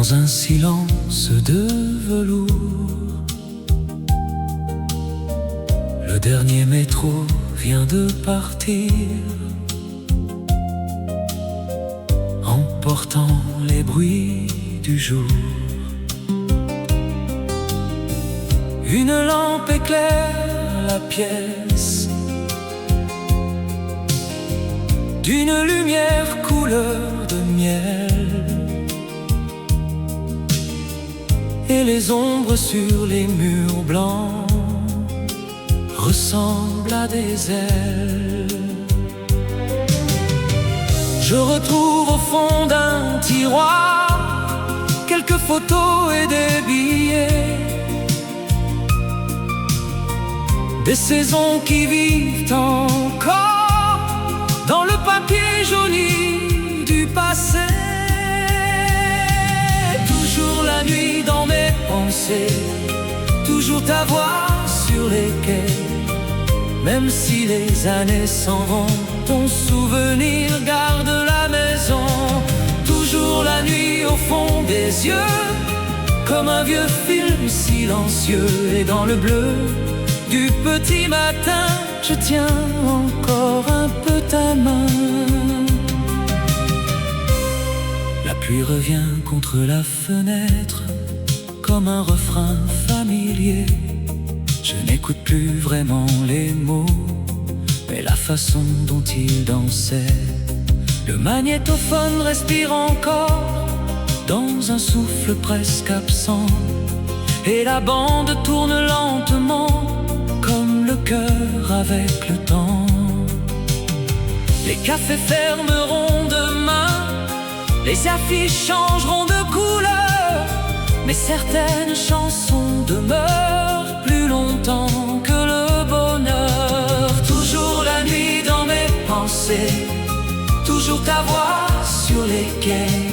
dans un silence de velours. Le dernier métro vient de partir, emportant les bruits du jour. Une lampe éclaire la pièce d'une lumière couleur de miel, et les ombres sur les murs blancs ressemblent à des ailes. Je retrouve au fond d'un tiroir quelques photos et des billets, des saisons qui vivent encore dans le papier jauni du passé. Toujours la nuit dans mes pensées, toujours ta voix sur les quais. Même si les années s'en vont, ton souvenir garde la maison. Toujours la nuit au fond des yeux, comme un vieux film silencieux. Et dans le bleu du petit matin, je tiens encore un peu ta main. La pluie revient contre la fenêtre comme un refrain familier. Je n'écoute plus vraiment les mots, mais la façon dont ils dansaient. Le magnétophone respire encore dans un souffle presque absent, et la bande tourne lentement comme le cœur avec le temps. Les cafés fermeront demain, les affiches changeront de couleur, mais certaines chansons demeurent plus longtemps que le bonheur. Toujours la nuit dans mes pensées, toujours ta voix sur les quais.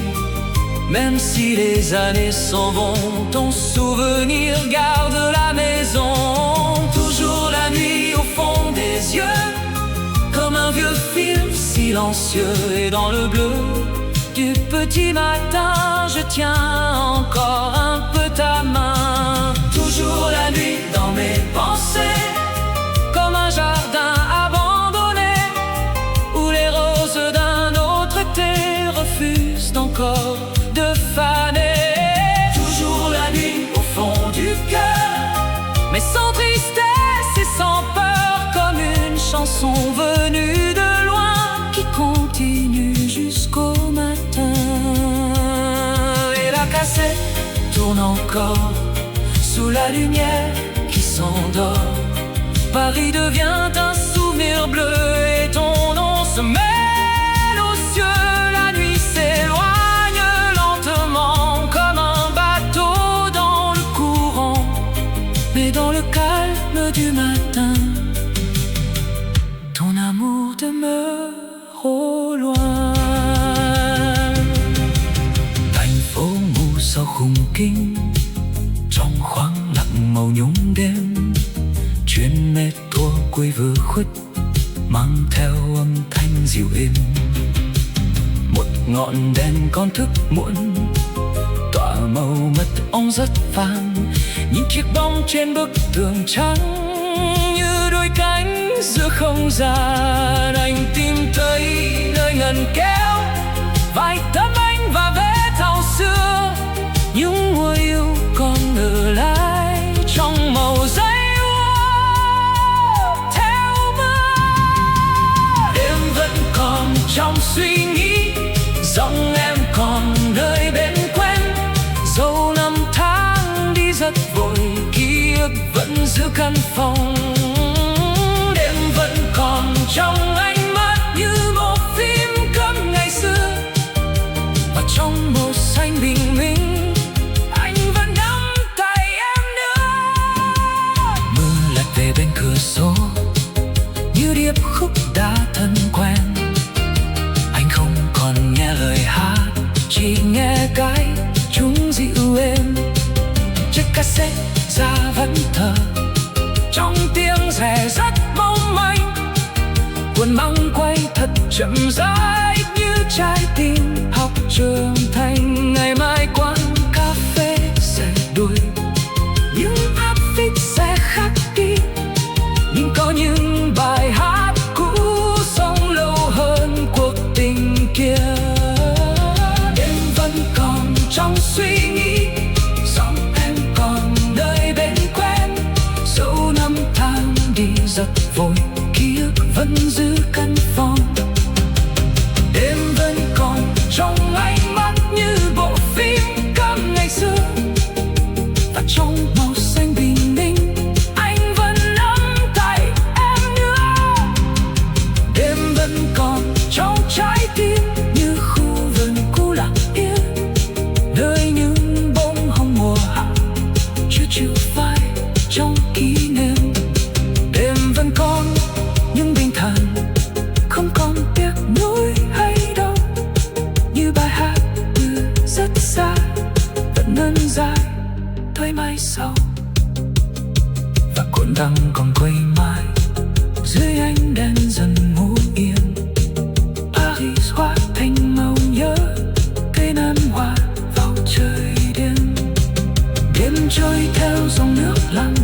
Même si les années s'en vont, ton souvenir garde la maison. Toujours la nuit au fond des yeux, comme un vieux film silencieux. Et dans le bleu du petit matin, je tiens encore un peu ta main. Toujours la nuit dans mes pensées, comme un jardin abandonné, où les roses d'un autre été refusent encore de faner. Toujours la nuit au fond du cœur, mais sans tristesse et sans peur, comme une chanson venue de loin qui continue jusqu'au matin. Et la cassette tourne encore sous la lumière qui s'endort. Paris devient un souvenir bleu et ton nom se mêle aux cieux. La nuit s'éloigne lentement comme un bateau dans le courant, mais dans le calme du matin, ton amour demeure au loin. Thành phố ngu sau khung kính, trong khoáng lặng màu nhung đêm. Chuyến metro cuối vừa khuất, mang theo âm thanh dịu êm. Một ngọn đèn con thức muộn, tỏa màu mật ong rất vàng. Nhìn chiếc bóng trên bức tường trắng như đôi cánh giữa không gian. Anh tìm thấy nơi ngần kéo vài tấm anh và vết thao xưa. Những mùa yêu còn ở lại trong màu giấy theo mưa. Đêm vẫn còn trong suy nghĩ, giọng em còn nơi bên quen. Dẫu năm tháng đi rất vội, ký ức vẫn giữ căn phòng. Đêm vẫn còn trong ánh mắt như bộ phim cấm ngày xưa, và trong màu xanh bình minh anh vẫn nắm tay em nữa. Mưa lật về bên cửa sổ như điệp khúc đã thân quen. Anh không còn nghe lời hát, chỉ nghe cái chúng dịu êm. Chiếc cassette ra vẫn thở trong tiếng rè rắt mong manh. Cuốn băng quay thật chậm rãi như trái tim học trưởng thành. Ngày mai quãng trong suy nghĩ, giọng em còn nơi bên quen. Dẫu năm tháng đi rất vội, ký ức vẫn giữ căn phòng. Đêm vẫn còn trong ánh mắt như bộ phim cắm ngày xưa, và trong màu xanh bình minh anh vẫn nắm tay em nữa. Đêm vẫn còn trong trái tim như khu vườn cũ lặng yên, nơi những bông hồng mùa hạ chưa chịu phai trong kỷ niệm. Đêm vẫn còn nhưng bình thản, không còn tiếc nuối hay đau, như bài hát từ rất xa vẫn ngân dài tới mai sau. Và cuộn băng còn quay mãi dưới ánh đèn dần ngủ yên. Paris hóa thành màu nhớ, cây nan hoa vào trời đêm. Đêm trôi theo dòng nước lặng